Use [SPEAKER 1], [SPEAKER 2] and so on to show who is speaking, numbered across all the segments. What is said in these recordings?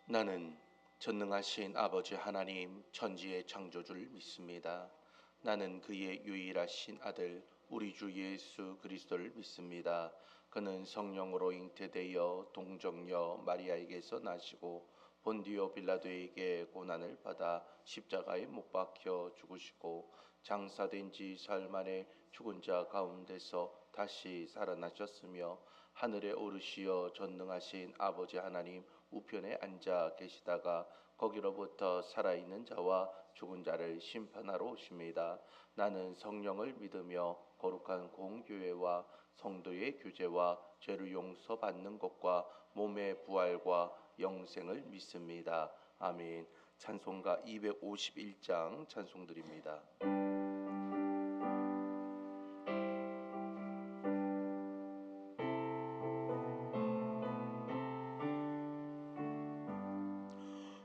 [SPEAKER 1] 나는 전능하신 아버지 하나님 천지의 창조주를 믿습니다. 나는 그의 유일하신 아들 우리 주 예수 그리스도를 믿습니다. 그는 성령으로 잉태되어 동정녀 마리아에게서 나시고 본디오 빌라도에게 고난을 받아 십자가에 못 박혀 죽으시고 장사된 지 사흘 만에 죽은 자 가운데서 다시 살아나셨으며 하늘에 오르시어 전능하신 아버지 하나님 우편에 앉아 계시다가 거기로부터 살아있는 자와 죽은 자를 심판하러 오십니다. 나는 성령을 믿으며 거룩한 공교회와 성도의 교제와 죄를 용서받는 것과 몸의 부활과 영생을 믿습니다. 아멘. 찬송가 251장 찬송드립니다.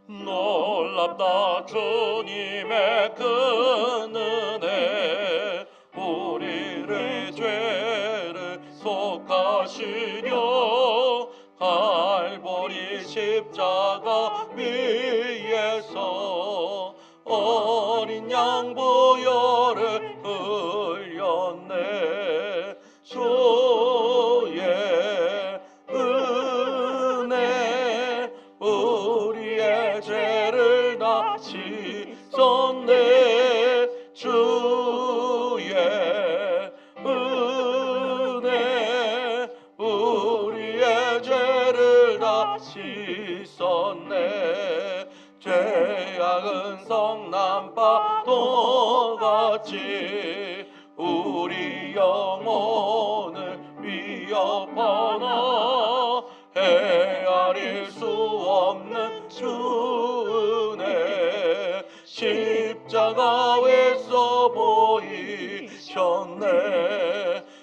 [SPEAKER 2] 놀랍다 주님의 큰 은혜, 우리의 죄를 속하시려 갈보리 십자가 위에서 어린 양 보혈을 흘렸네. 주의 은혜 우리의 죄를 다 씻었네. 주의 은혜 우리의 죄를 다 씻었네. 죄악은 성난 파도같이 우리 영혼을 위협하나 헤아릴 수 없는 주 은혜 십자가에서 보이셨네.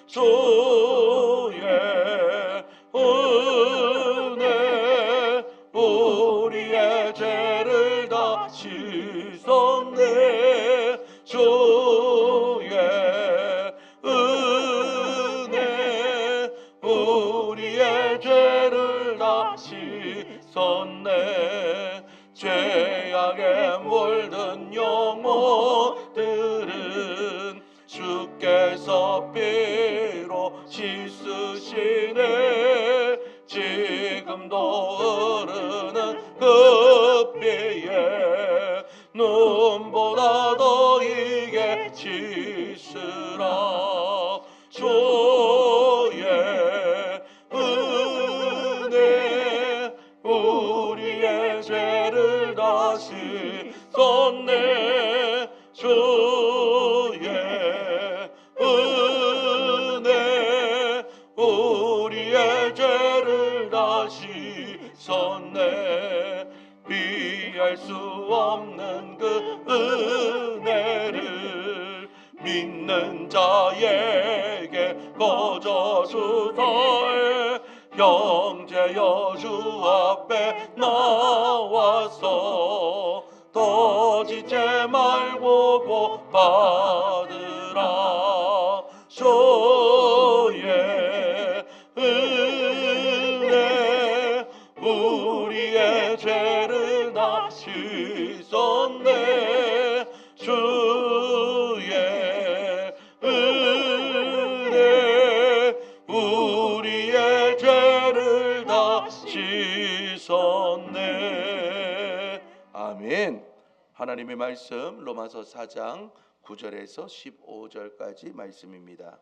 [SPEAKER 2] 주의 은혜 우리의 죄를 다 씻었네. 주의 은혜 우리의 죄를 다 씻었네. 죄악에 물든 영혼들은 주께서 피로 씻으시네. 지금도 흐르는 그 피에 눈보다 더 이게 씻으라. 주의 은혜 우리의 죄를 다 씻었네. 주의 은혜 우리의 죄를 다 씻었네. 비할 수 없는 그 은혜를 믿는 자에게 거저 주사에 형제여 주 앞에 나와서 더 지체 말고 곧 받으라. 주의 은혜 우리의 죄를 다 씻었네. 주의 은혜 우리의 죄를 다 씻었네.
[SPEAKER 1] 아멘. 하나님의 말씀 로마서 4장 9절에서 15절까지 말씀입니다.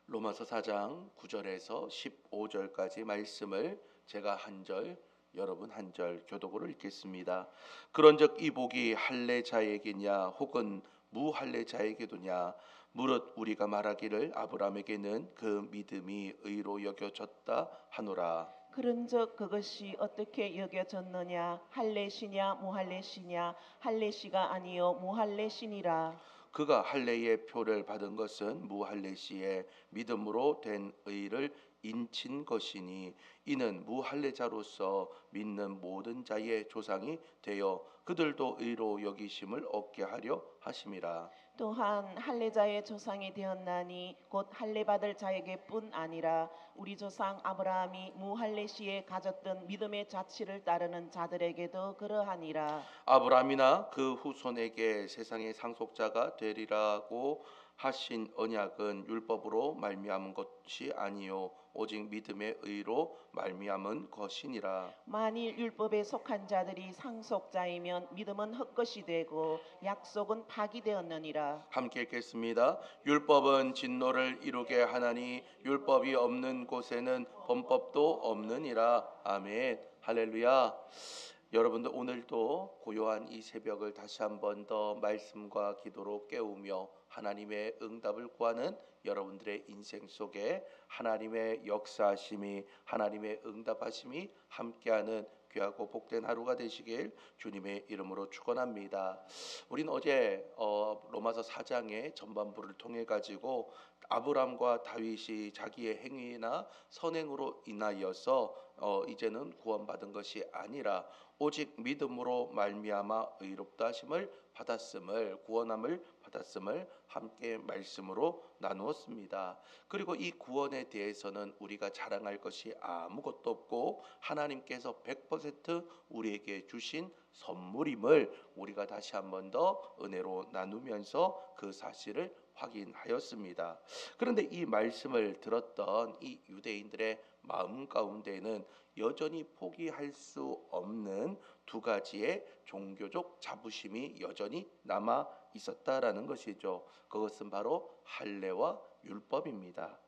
[SPEAKER 1] 로마서 4장 9절에서 15절까지 말씀을 제가 한 절, 여러분 한 절 교독으로 읽겠습니다. 그런즉 이 복이 할례자에게냐 혹은 무할례자에게도냐 무릇 우리가 말하기를 아브라함에게는 그 믿음이 의로 여겨졌다 하노라.
[SPEAKER 3] 그런즉 그것이 어떻게 여겨졌느냐 할례시냐 무할례시냐 할례시가 아니요 무할례시니라.
[SPEAKER 1] 그가 할례의 표를 받은 것은 무할례시의 믿음으로 된 의를 인친 것이니 이는 무할례자로서 믿는 모든 자의 조상이 되어 그들도 의로 여기심을 얻게 하려 하심이라.
[SPEAKER 3] 또한 할례자의 조상이 되었나니 곧 할례받을 자에게뿐 아니라 우리 조상 아브라함이 무할례 시에 가졌던 믿음의 자취를 따르는 자들에게도 그러하니라.
[SPEAKER 1] 아브라함이나 그 후손에게 세상의 상속자가 되리라고 하신 언약은 율법으로 말미암은 것이 아니요 오직 믿음의 의로 말미암은 것이니라.
[SPEAKER 3] 만일 율법에 속한 자들이 상속자이면 믿음은 헛것이 되고 약속은 파기되었느니라.
[SPEAKER 1] 함께 읽겠습니다. 율법은 진노를 이루게 하나니 율법이 없는 곳에는 범법도 없느니라. 아멘. 할렐루야. 여러분들 오늘도 고요한 이 새벽을 다시 한 번 더 말씀과 기도로 깨우며 하나님의 응답을 구하는 여러분들의 인생 속에 하나님의 역사하심이 하나님의 응답하심이 함께하는 귀하고 복된 하루가 되시길 주님의 이름으로 축원합니다. 우린 어제 로마서 4장의 전반부를 통해 가지고 아브람과 다윗이 자기의 행위나 선행으로 인하여서 이제는 구원받은 것이 아니라 오직 믿음으로 말미암아 의롭다 하심을 받았음을 구원함을 받았음을 함께 말씀으로 나누었습니다. 그리고 이 구원에 대해서는 우리가 자랑할 것이 아무것도 없고 하나님께서 100% 우리에게 주신 선물임을 우리가 다시 한 번 더 은혜로 나누면서 그 사실을 확인하였습니다. 그런데 이 말씀을 들었던 이 유대인들의 마음 가운데는 여전히 포기할 수 없는 두 가지의 종교적 자부심이 여전히 남아 있었다라는 것이죠. 그것은 바로 할례와 율법입니다.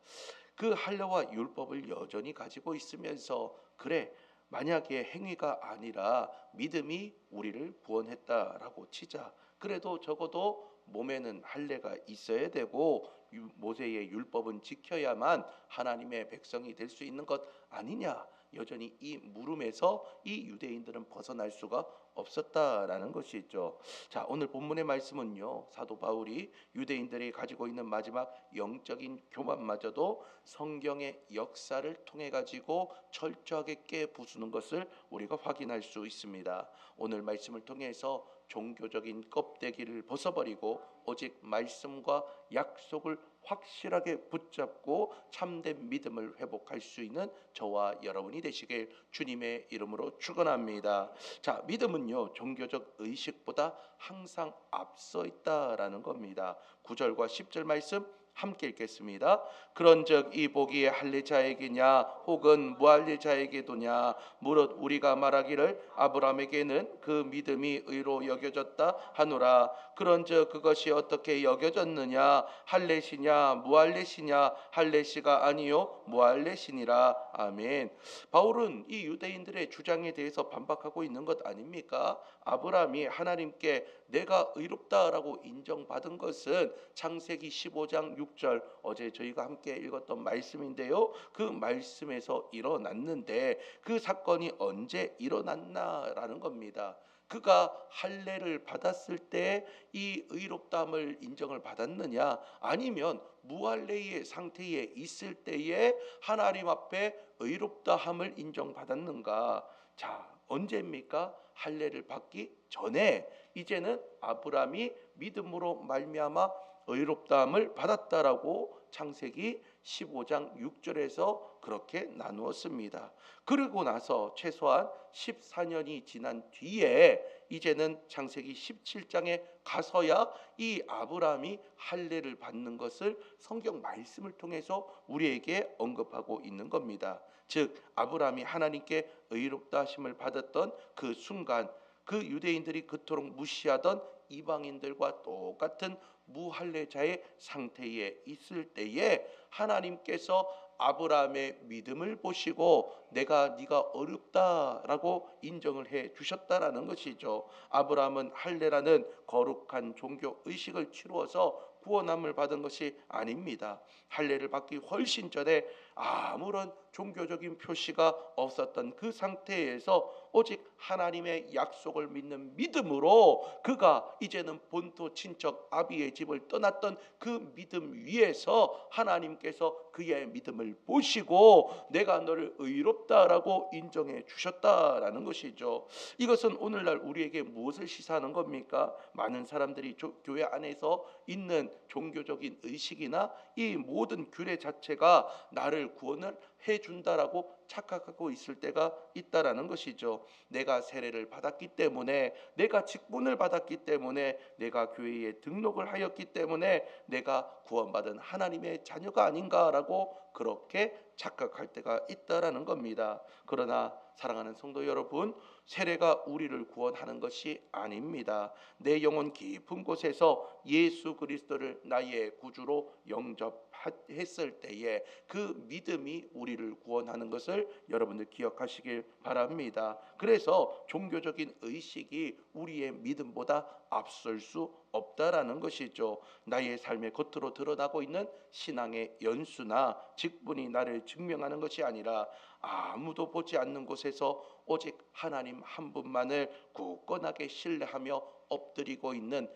[SPEAKER 1] 그 할례와 율법을 여전히 가지고 있으면서 그래 만약에 행위가 아니라 믿음이 우리를 구원했다라고 치자. 그래도 적어도 몸에는 할례가 있어야 되고 모세의 율법은 지켜야만 하나님의 백성이 될 수 있는 것 아니냐. 여전히 이 물음에서 이 유대인들은 벗어날 수가 없었다라는 것이죠. 자, 오늘 본문의 말씀은요. 사도 바울이 유대인들이 가지고 있는 마지막 영적인 교만마저도 성경의 역사를 통해 가지고 철저하게 깨부수는 것을 우리가 확인할 수 있습니다. 오늘 말씀을 통해서 종교적인 껍데기를 벗어버리고 오직 말씀과 약속을 확실하게 붙잡고 참된 믿음을 회복할 수 있는 저와 여러분이 되시길 주님의 이름으로 축원합니다. 자, 믿음은요 종교적 의식보다 항상 앞서 있다라는 겁니다. 9절과 10절 말씀 함께 읽겠습니다. 그런즉 이 복이 할례자에게냐 혹은 무할례자에게도냐 무릇 우리가 말하기를 아브라함에게는 그 믿음이 의로 여겨졌다 하노라. 그런즉 그것이 어떻게 여겨졌느냐 할례시냐 무할례시냐 할례시가 아니요 무할례시니라. 아멘. 바울은 이 유대인들의 주장에 대해서 반박하고 있는 것 아닙니까? 아브라함이 하나님께 내가 의롭다라고 인정받은 것은 창세기 15장 6절 어제 저희가 함께 읽었던 말씀인데요. 그 말씀에서 일어났는데 그 사건이 언제 일어났나라는 겁니다. 그가 할례를 받았을 때 이 의롭다함을 인정을 받았느냐 아니면 무할례의 상태에 있을 때에 하나님 앞에 의롭다함을 인정받았는가. 자, 언제입니까? 할례를 받기 전에 이제는 아브라함이 믿음으로 말미암아 의롭다함을 받았다라고 창세기 15장 6절에서 그렇게 나누었습니다. 그리고 나서 최소한 14년이 지난 뒤에 이제는 창세기 17장에 가서야 이 아브라함이 할례를 받는 것을 성경 말씀을 통해서 우리에게 언급하고 있는 겁니다. 즉 아브라함이 하나님께 의롭다 하심을 받았던 그 순간 그 유대인들이 그토록 무시하던 이방인들과 똑같은 무할례자의 상태에 있을 때에 하나님께서 아브라함의 믿음을 보시고 내가 네가 어렵다라고 인정을 해 주셨다라는 것이죠. 아브라함은 할례라는 거룩한 종교 의식을 치루어서 구원함을 받은 것이 아닙니다. 할례를 받기 훨씬 전에 아무런 종교적인 표시가 없었던 그 상태에서 오직 하나님의 약속을 믿는 믿음으로 그가 이제는 본토 친척 아비의 집을 떠났던 그 믿음 위에서 하나님께서 그의 믿음을 보시고 내가 너를 의롭다라고 인정해 주셨다라는 것이죠. 이것은 오늘날 우리에게 무엇을 시사하는 겁니까? 많은 사람들이 교회 안에서 있는 종교적인 의식이나 이 모든 규례 자체가 나를 구원을 해준다라고 착각하고 있을 때가 있다라는 것이죠. 내가 세례를 받았기 때문에, 내가 직분을 받았기 때문에, 내가 교회에 등록을 하였기 때문에 내가 구원받은 하나님의 자녀가 아닌가라고 그렇게 착각할 때가 있다라는 겁니다. 그러나 사랑하는 성도 여러분, 세례가 우리를 구원하는 것이 아닙니다. 내 영혼 깊은 곳에서 예수 그리스도를 나의 구주로 영접했을 때에 그 믿음이 우리를 구원하는 것을 여러분들 기억하시길 바랍니다. 그래서 종교적인 의식이 우리의 믿음보다 앞설 수 없다라는 것이죠. 나의 삶의 겉으로 드러나고 있는 신앙의 연수나 직분이 나를 증명하는 것이 아니라 아무도 보지 않는 곳에서 오직 하나님 한 분만을 굳건하게 신뢰하며 엎드리고 있는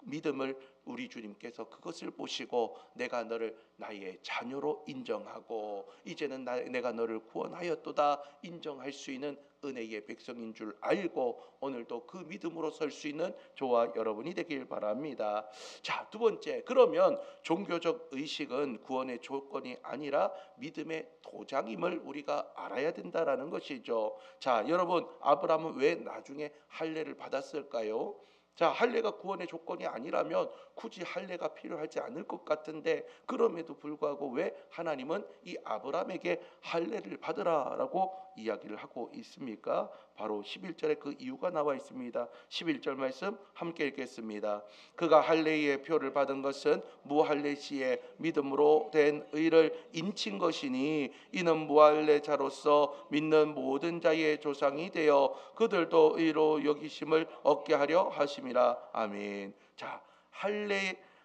[SPEAKER 1] 믿음을 우리 주님께서 그것을 보시고 내가 너를 나의 자녀로 인정하고 이제는 내가 너를 구원하였도다 인정할 수 있는 은혜의 백성인 줄 알고 오늘도 그 믿음으로 설 수 있는 저와 여러분이 되길 바랍니다. 자, 두 번째, 그러면 종교적 의식은 구원의 조건이 아니라 믿음의 도장임을 우리가 알아야 된다라는 것이죠. 자, 여러분, 아브라함은 왜 나중에 할례를 받았을까요? 자, 할례가 구원의 조건이 아니라면 굳이 할례가 필요하지 않을 것 같은데 그럼에도 불구하고 왜 하나님은 이 아브라함에게 할례를 받으라라고 이야기를 하고 있습니까? 바로 11절에 그 이유가 나와 있습니다. 11절 말씀 함께 읽겠습니다. 그가 할례의 표를 받은 것은 무할례 시에 믿음으로 된 의를 인친 것이니 이는 무할례자로서 믿는 모든 자의 조상이 되어 그들도 의로 여기심을 얻게 하려 하심이라. 아멘. 자,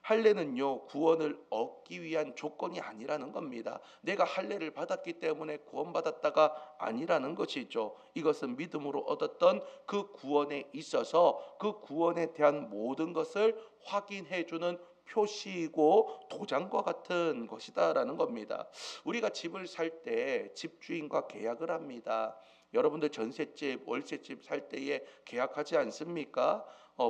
[SPEAKER 1] 할례는요 구원을 얻기 위한 조건이 아니라는 겁니다. 내가 할례를 받았기 때문에 구원받았다가 아니라는 것이죠. 이것은 믿음으로 얻었던 그 구원에 있어서 그 구원에 대한 모든 것을 확인해주는 표시이고 도장과 같은 것이다라는 겁니다. 우리가 집을 살 때 집주인과 계약을 합니다. 여러분들 전셋집, 월세집 살 때에 계약하지 않습니까?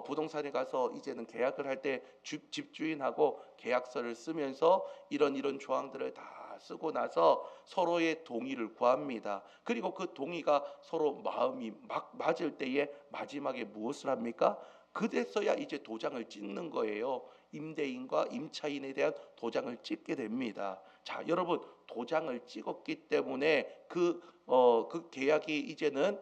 [SPEAKER 1] 부동산에 가서 이제는 계약을 할 때 집주인하고 계약서를 쓰면서 이런 조항들을 다 쓰고 나서 서로의 동의를 구합니다. 그리고 그 동의가 서로 마음이 맞을 때에 마지막에 무엇을 합니까? 그래서야 이제 도장을 찍는 거예요. 임대인과 임차인에 대한 도장을 찍게 됩니다. 자, 여러분, 도장을 찍었기 때문에 그 계약이 이제는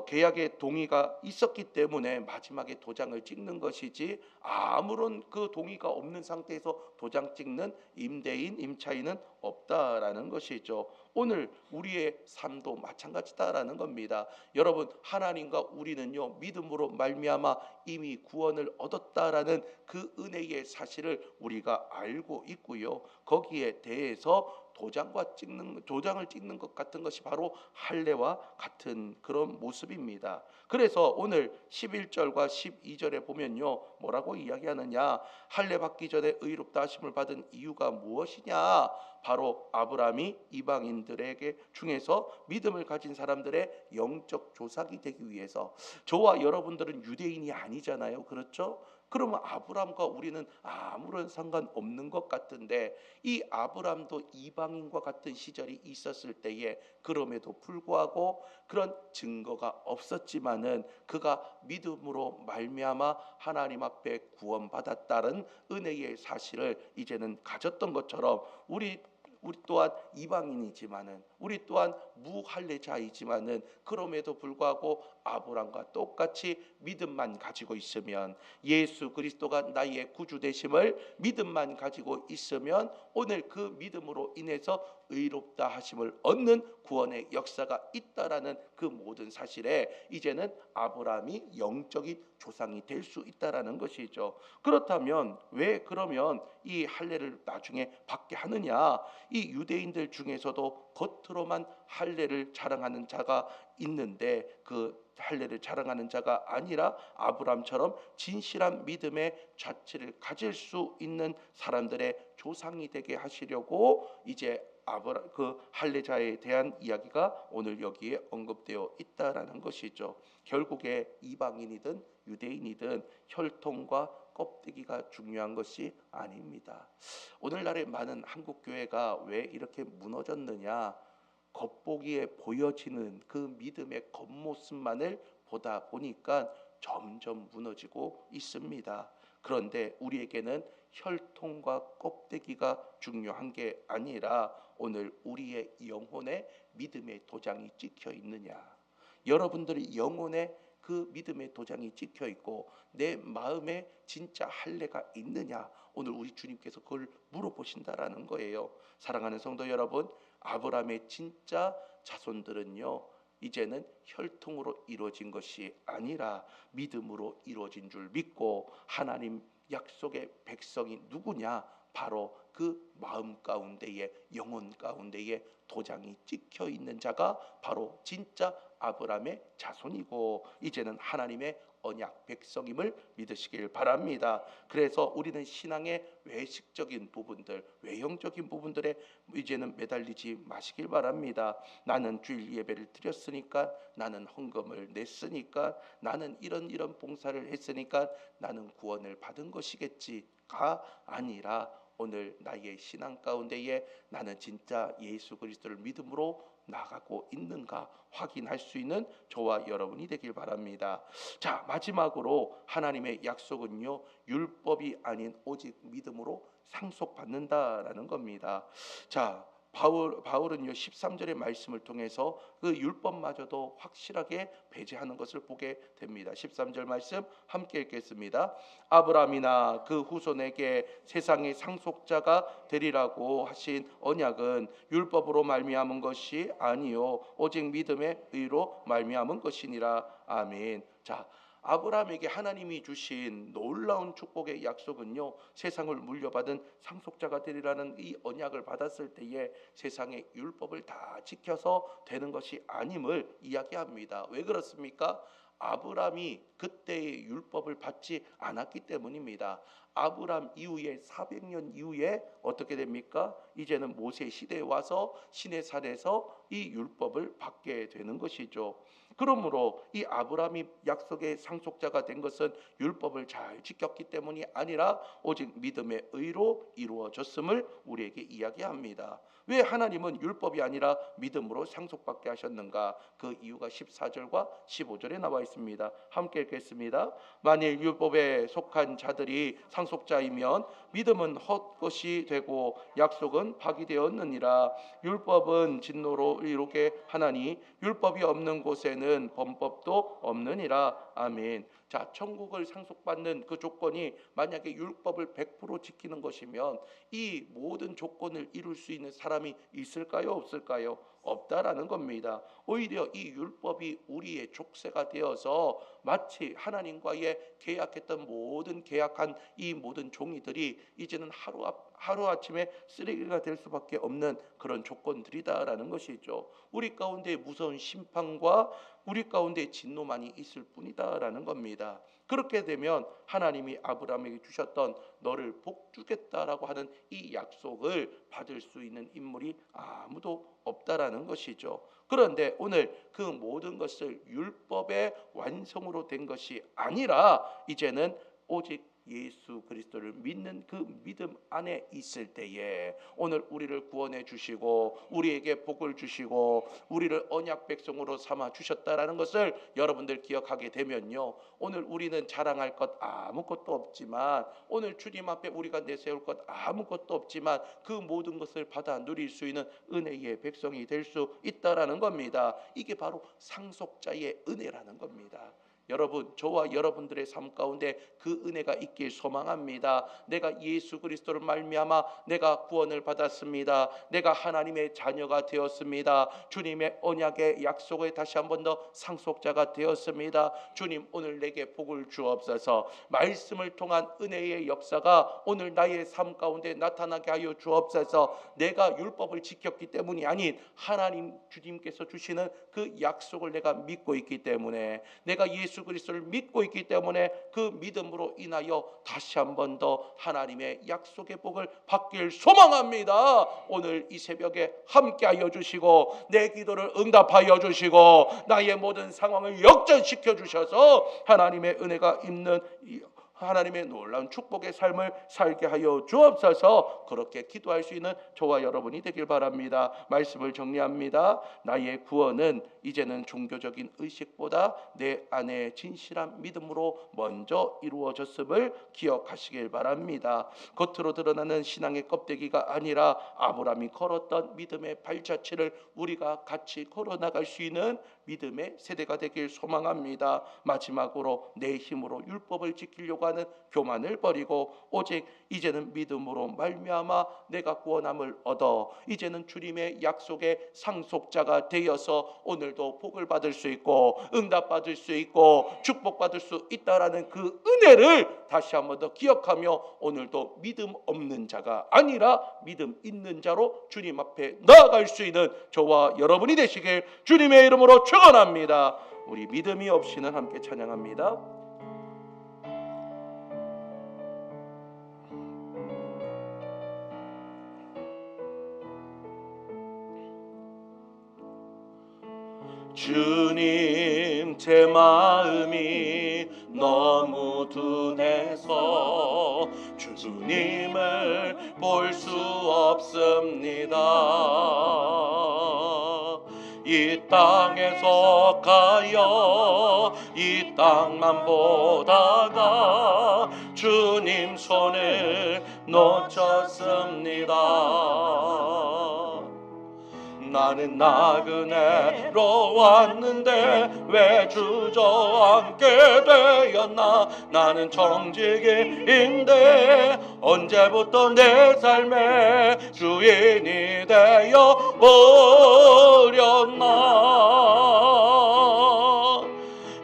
[SPEAKER 1] 계약의 동의가 있었기 때문에 마지막에 도장을 찍는 것이지 아무런 그 동의가 없는 상태에서 도장 찍는 임대인, 임차인은 없다라는 것이죠. 오늘 우리의 삶도 마찬가지다라는 겁니다. 여러분, 하나님과 우리는요 믿음으로 말미암아 이미 구원을 얻었다라는 그 은혜의 사실을 우리가 알고 있고요. 거기에 대해서 도장을 찍는 것 같은 것이 바로 할례와 같은 그런 모습입니다. 그래서 오늘 11절과 12절에 보면요 뭐라고 이야기하느냐, 할례 받기 전에 의롭다 하심을 받은 이유가 무엇이냐, 바로 아브라함이 이방인들에게 중에서 믿음을 가진 사람들의 영적 조상이 되기 위해서. 저와 여러분들은 유대인이 아니잖아요, 그렇죠? 그러면 아브라함과 우리는 아무런 상관없는 것 같은데 이 아브라함도 이방인과 같은 시절이 있었을 때에 그럼에도 불구하고 그런 증거가 없었지만은 그가 믿음으로 말미암아 하나님 앞에 구원받았다는 은혜의 사실을 이제는 가졌던 것처럼 우리 또한 이방인이지만은 우리 또한 무할례자이지만은 그럼에도 불구하고 아브라함과 똑같이 믿음만 가지고 있으면, 예수 그리스도가 나의 구주 되심을 믿음만 가지고 있으면 오늘 그 믿음으로 인해서 의롭다 하심을 얻는 구원의 역사가 있다라는 그 모든 사실에 이제는 아브라함이 영적인 조상이 될 수 있다라는 것이죠. 그렇다면 왜 그러면 이 할례를 나중에 받게 하느냐? 이 유대인들 중에서도 겉으로만 할례를 자랑하는 자가 있는데 그 할례를 자랑하는 자가 아니라 아브라함처럼 진실한 믿음의 자취를 가질 수 있는 사람들의 조상이 되게 하시려고 이제 그 할례자에 대한 이야기가 오늘 여기에 언급되어 있다라는 것이죠. 결국에 이방인이든 유대인이든 혈통과 껍데기가 중요한 것이 아닙니다. 오늘날의 많은 한국 교회가 왜 이렇게 무너졌느냐? 겉보기에 보여지는 그 믿음의 겉모습만을 보다 보니까 점점 무너지고 있습니다. 그런데 우리에게는 혈통과 껍데기가 중요한 게 아니라 오늘 우리의 영혼에 믿음의 도장이 찍혀 있느냐, 여러분들의 영혼에 그 믿음의 도장이 찍혀 있고 내 마음에 진짜 할례가 있느냐, 오늘 우리 주님께서 그걸 물어보신다라는 거예요. 사랑하는 성도 여러분, 아브라함의 진짜 자손들은요, 이제는 혈통으로 이루어진 것이 아니라 믿음으로 이루어진 줄 믿고 하나님 약속의 백성이 누구냐? 바로 그 마음 가운데에, 영혼 가운데에 도장이 찍혀 있는 자가 바로 진짜 아브라함의 자손이고 이제는 하나님의 언약 백성임을 믿으시길 바랍니다. 그래서 우리는 신앙의 외식적인 부분들, 외형적인 부분들에 이제는 매달리지 마시길 바랍니다. 나는 주일 예배를 드렸으니까, 나는 헌금을 냈으니까, 나는 이런 봉사를 했으니까 나는 구원을 받은 것이겠지가 아니라 오늘 나의 신앙 가운데에 나는 진짜 예수 그리스도를 믿음으로 나가고 있는가 확인할 수 있는 저와 여러분이 되길 바랍니다. 자, 마지막으로 하나님의 약속은요, 율법이 아닌 오직 믿음으로 상속받는다라는 겁니다. 자, 바울은요 13절의 말씀을 통해서 그 율법마저도 확실하게 배제하는 것을 보게 됩니다. 13절 말씀 함께 읽겠습니다. 아브라함이나 그 후손에게 세상의 상속자가 되리라고 하신 언약은 율법으로 말미암은 것이 아니요 오직 믿음의 의로 말미암은 것이니라. 아멘. 자, 아브라함에게 하나님이 주신 놀라운 축복의 약속은요, 세상을 물려받은 상속자가 되리라는 이 언약을 받았을 때에 세상의 율법을 다 지켜서 되는 것이 아님을 이야기합니다. 왜 그렇습니까? 아브라함이 그때의 율법을 받지 않았기 때문입니다. 아브라함 이후에 400년 이후에 어떻게 됩니까? 이제는 모세 시대에 와서 시내산에서 이 율법을 받게 되는 것이죠. 그러므로 이 아브라함이 약속의 상속자가 된 것은 율법을 잘 지켰기 때문이 아니라 오직 믿음의 의로 이루어졌음을 우리에게 이야기합니다. 왜 하나님은 율법이 아니라 믿음으로 상속받게 하셨는가? 그 이유가 14절과 15절에 나와 있습니다. 함께 읽겠습니다. 만일 율법에 속한 자들이 상속자이면 믿음은 헛것이 되고 약속은 파기되었느니라. 율법은 진노로 이루게 하나니 율법이 없는 곳에는 범법도 없느니라. 아멘. 자, 천국을 상속받는 그 조건이 만약에 율법을 100% 지키는 것이면 이 모든 조건을 이룰 수 있는 사람이 있을까요? 없을까요? 없다라는 겁니다. 오히려 이 율법이 우리의 족쇄가 되어서 마치 하나님과의 계약했던 모든 계약한 이 모든 종이들이 이제는 하루아침에 쓰레기가 될 수밖에 없는 그런 조건들이다라는 것이죠. 우리 가운데 무서운 심판과 우리 가운데 진노만이 있을 뿐이다라는 겁니다. 그렇게 되면 하나님이 아브라함에게 주셨던 너를 복주겠다라고 하는 이 약속을 받을 수 있는 인물이 아무도 없다라는 것이죠. 그런데 오늘 그 모든 것을 율법의 완성으로 된 것이 아니라 이제는 오직 예수 그리스도를 믿는 그 믿음 안에 있을 때에 오늘 우리를 구원해 주시고 우리에게 복을 주시고 우리를 언약 백성으로 삼아 주셨다라는 것을 여러분들 기억하게 되면요, 오늘 우리는 자랑할 것 아무것도 없지만, 오늘 주님 앞에 우리가 내세울 것 아무것도 없지만 그 모든 것을 받아 누릴 수 있는 은혜의 백성이 될 수 있다라는 겁니다. 이게 바로 상속자의 은혜라는 겁니다. 여러분, 저와 여러분들의 삶 가운데 그 은혜가 있길 소망합니다. 내가 예수 그리스도를 말미암아 내가 구원을 받았습니다. 내가 하나님의 자녀가 되었습니다. 주님의 언약의 약속에 다시 한 번 더 상속자가 되었습니다. 주님, 오늘 내게 복을 주옵소서. 말씀을 통한 은혜의 역사가 오늘 나의 삶 가운데 나타나게 하여 주옵소서. 내가 율법을 지켰기 때문이 아닌 하나님 주님께서 주시는 그 약속을 내가 믿고 있기 때문에, 내가 예수 그리스도를 믿고 있기 때문에 그 믿음으로 인하여 다시 한 번 더 하나님의 약속의 복을 받길 소망합니다. 오늘 이 새벽에 함께하여 주시고 내 기도를 응답하여 주시고 나의 모든 상황을 역전시켜 주셔서 하나님의 은혜가 있는 하나님의 놀라운 축복의 삶을 살게 하여 주옵소서. 그렇게 기도할 수 있는 저와 여러분이 되길 바랍니다. 말씀을 정리합니다. 나의 구원은 이제는 종교적인 의식보다 내 안에 진실한 믿음으로 먼저 이루어졌음을 기억하시길 바랍니다. 겉으로 드러나는 신앙의 껍데기가 아니라 아브라함이 걸었던 믿음의 발자취를 우리가 같이 걸어나갈 수 있는 믿음의 세대가 되길 소망합니다. 마지막으로 내 힘으로 율법을 지키려고 하는 교만을 버리고 오직 이제는 믿음으로 말미암아 내가 구원함을 얻어 이제는 주님의 약속의 상속자가 되어서 오늘도 복을 받을 수 있고 응답받을 수 있고 축복받을 수 있다라는 그 은혜를 다시 한 번 더 기억하며 오늘도 믿음 없는 자가 아니라 믿음 있는 자로 주님 앞에 나아갈 수 있는 저와 여러분이 되시길 주님의 이름으로 축원합니다. 우리 믿음이 없이는 함께 찬양합니다.
[SPEAKER 2] 주님, 제 마음이 너무 둔해서 주님을 볼 수 없습니다. 이 땅에서 가여 이 땅만 보다가 주님 손을 놓쳤습니다. 나는 나그네로 왔는데 왜 주저앉게 되었나. 나는 정직인데 언제부터 내 삶의 주인이 되어 버렸나.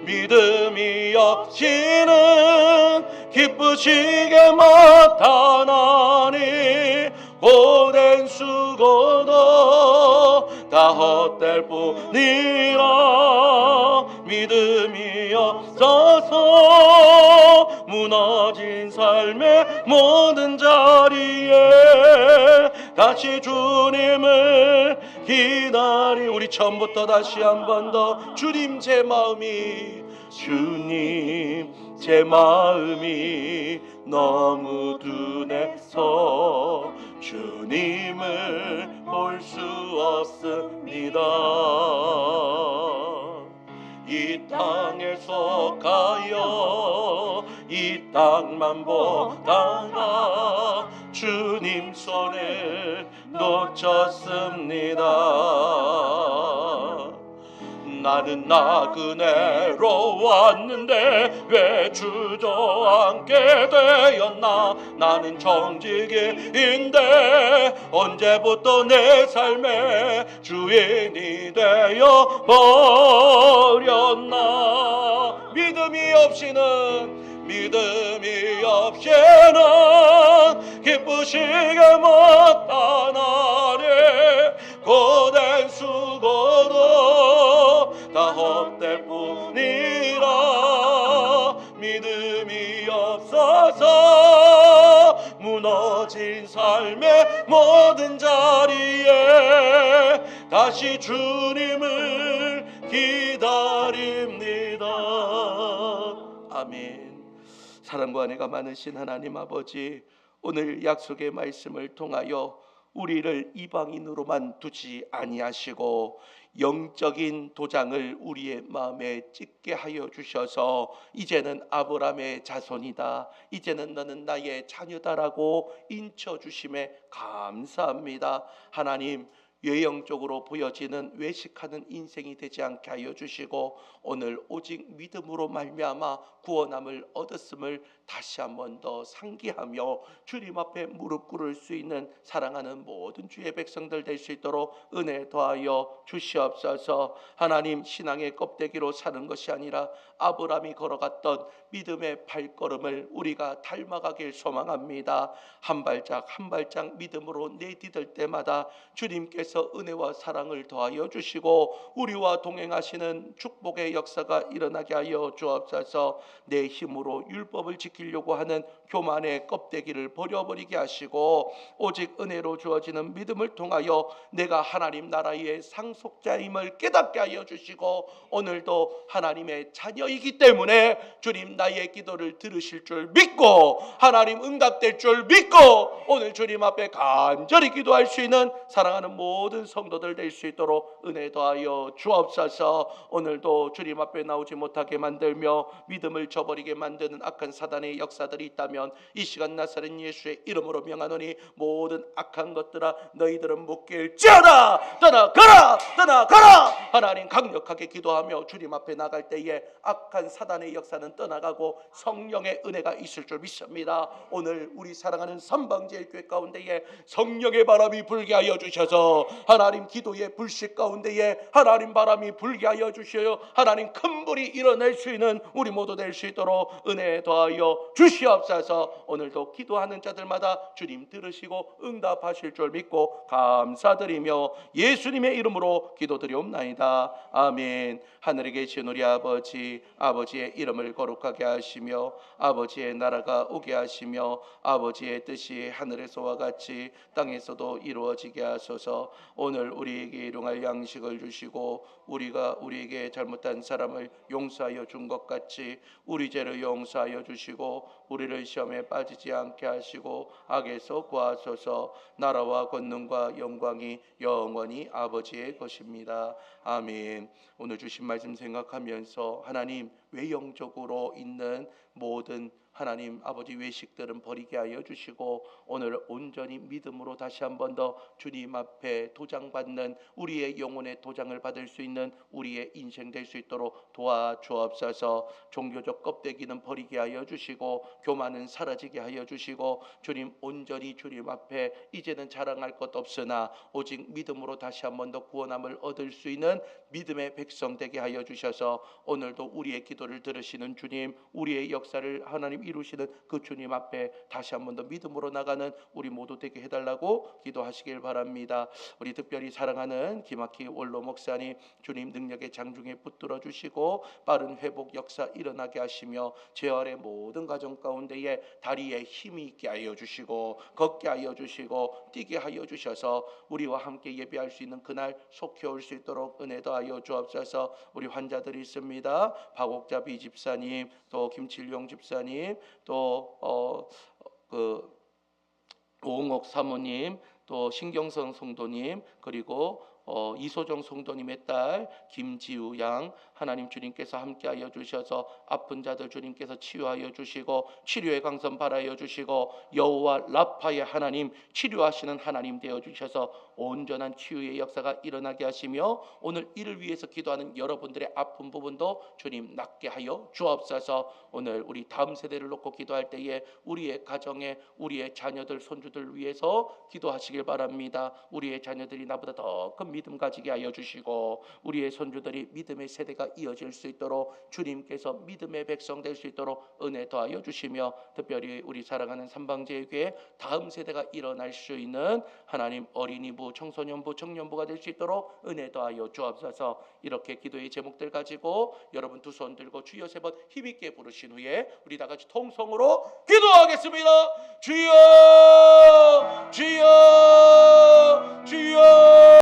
[SPEAKER 2] 믿음이 없이는 기쁘시게 나타나니 고된 수고도 다 헛될 뿐이라. 믿음이 없어서 무너진 삶의 모든 자리에 다시 주님을 기다리. 우리 처음부터 다시 한 번 더. 주님, 제 마음이 주님, 제 마음이 너무 둔해서 주님을 볼 수 없습니다. 이 땅에서 가여 이 땅만 보다가 주님 손을 놓쳤습니다. 나는 나그네로 왔는데 왜 주저앉게 되었나. 나는 정직인데 언제부터 내 삶의 주인이 되어 버렸나. 믿음이 없이는 기쁘시게 나타나리. 고된 수고도 다 헛될 뿐이라. 믿음이 없어서 무너진 삶의 모든 자리에 다시 주님을 기다립니다.
[SPEAKER 1] 아멘. 사랑과 은혜가 많으신 하나님 아버지, 오늘 약속의 말씀을 통하여 우리를 이방인으로만 두지 아니하시고 영적인 도장을 우리의 마음에 찍게 하여 주셔서 이제는 아브라함의 자손이다, 이제는 너는 나의 자녀다라고 인쳐 주심에 감사합니다. 하나님, 외형적으로 보여지는 외식하는 인생이 되지 않게 하여 주시고 오늘 오직 믿음으로 말미암아 구원함을 얻었음을 다시 한번 더 상기하며 주님 앞에 무릎 꿇을 수 있는 사랑하는 모든 주의 백성들 될 수 있도록 은혜 더하여 주시옵소서. 하나님, 신앙의 껍데기로 사는 것이 아니라 아브라함이 걸어갔던 믿음의 발걸음을 우리가 닮아가길 소망합니다. 한 발짝 한 발짝 믿음으로 내디딜 때마다 주님께서 은혜와 사랑을 더하여 주시고 우리와 동행하시는 축복의 역사가 일어나게 하여 주옵소서. 내 힘으로 율법을 지키려고 하는 교만의 껍데기를 버려버리게 하시고 오직 은혜로 주어지는 믿음을 통하여 내가 하나님 나라의 상속자임을 깨닫게 하여 주시고 오늘도 하나님의 자녀이기 때문에 주님 나의 기도를 들으실 줄 믿고 하나님 응답될 줄 믿고 오늘 주님 앞에 간절히 기도할 수 있는 사랑하는 모든 성도들 될 수 있도록 은혜 더하여 주옵소서. 오늘도 주님 앞에 나오지 못하게 만들며 믿음을 저버리게 만드는 악한 사단의 역사들이 있다면 이 시간 나사렛 예수의 이름으로 명하노니 모든 악한 것들아 너희들은 묶일지어다. 떠나가라 떠나가라. 하나님 강력하게 기도하며 주님 앞에 나갈 때에 악한 사단의 역사는 떠나가고 성령의 은혜가 있을 줄 믿습니다. 오늘 우리 사랑하는 삼방제일교회 가운데에 성령의 바람이 불게 하여 주셔서 하나님 기도의 불씨 가운데에 하나님 바람이 불게 하여 주셔요. 하나님 큰 불이 일어날 수 있는 우리 모두 될 수 있도록 은혜 더하여 주시옵소서. 오늘도 기도하는 자들마다 주님 들으시고 응답하실 줄 믿고 감사드리며 예수님의 이름으로 기도드리옵나이다. 아멘. 하늘에 계신 우리 아버지, 아버지의 이름을 거룩하게 하시며 아버지의 나라가 오게 하시며 아버지의 뜻이 하늘에서와 같이 땅에서도 이루어지게 하소서. 오늘 우리에게 일용할 양식을 주시고 우리가 우리에게 잘못한 사람을 용서하여 준 것 같이 우리 죄를 용서하여 주시고 우리를 시험에 빠지지 않게 하시고 악에서 구하소서. 나라와 권능과 영광이 영원히 아버지의 것입니다. 아멘. 오늘 주신 말씀 생각하면서 하나님 외형적으로 있는 모든 하나님 아버지 외식들은 버리게 하여 주시고 오늘 온전히 믿음으로 다시 한 번 더 주님 앞에 도장받는 우리의 영혼의 도장을 받을 수 있는 우리의 인생 될 수 있도록 도와주옵소서. 종교적 껍데기는 버리게 하여 주시고 교만은 사라지게 하여 주시고 주님 온전히 주님 앞에 이제는 자랑할 것 없으나 오직 믿음으로 다시 한 번 더 구원함을 얻을 수 있는 믿음의 백성 되게 하여 주셔서 오늘도 우리의 기도를 들으시는 주님, 우리의 역사를 하나님 이루시는 그 주님 앞에 다시 한 번 더 믿음으로 나가는 우리 모두 되게 해달라고 기도하시길 바랍니다. 우리 특별히 사랑하는 김학희 원로 목사님, 주님 능력의 장중에 붙들어 주시고 빠른 회복 역사 일어나게 하시며 재활의 모든 가정 가운데에 다리에 힘이 있게 하여 주시고 걷게 하여 주시고 뛰게 하여 주셔서 우리와 함께 예배할 수 있는 그날 속히 올 수 있도록 은혜 더하여 주옵소서. 우리 환자들이 있습니다. 박옥자 비집사님, 또 김칠용 집사님, 또 오홍옥 사모님, 또 신경성 성도님, 그리고 이소정 성도님의 딸 김지우 양 하나님 주님께서 함께하여 주셔서 아픈 자들 주님께서 치유하여 주시고 치료의 강선 발하여 주시고 여호와 라파의 하나님 치료하시는 하나님 되어 주셔서 온전한 치유의 역사가 일어나게 하시며 오늘 이를 위해서 기도하는 여러분들의 아픈 부분도 주님 낫게 하여 주옵소서. 오늘 우리 다음 세대를 놓고 기도할 때에 우리의 가정에 우리의 자녀들 손주들 위해서 기도하시길 바랍니다. 우리의 자녀들이 나보다 더 큰 믿음 가지게 하여 주시고 우리의 손주들이 믿음의 세대가 이어질 수 있도록 주님께서 믿음의 백성 될 수 있도록 은혜 더하여 주시며 특별히 우리 사랑하는 삼방제일교회 다음 세대가 일어날 수 있는 하나님 어린이부, 청소년부, 청년부가 될 수 있도록 은혜 더하여 주옵소서. 이렇게 기도의 제목들 가지고 여러분 두 손 들고 주여 세 번 힘있게 부르신 후에 우리 다 같이 통성으로 기도하겠습니다. 주여 주여 주여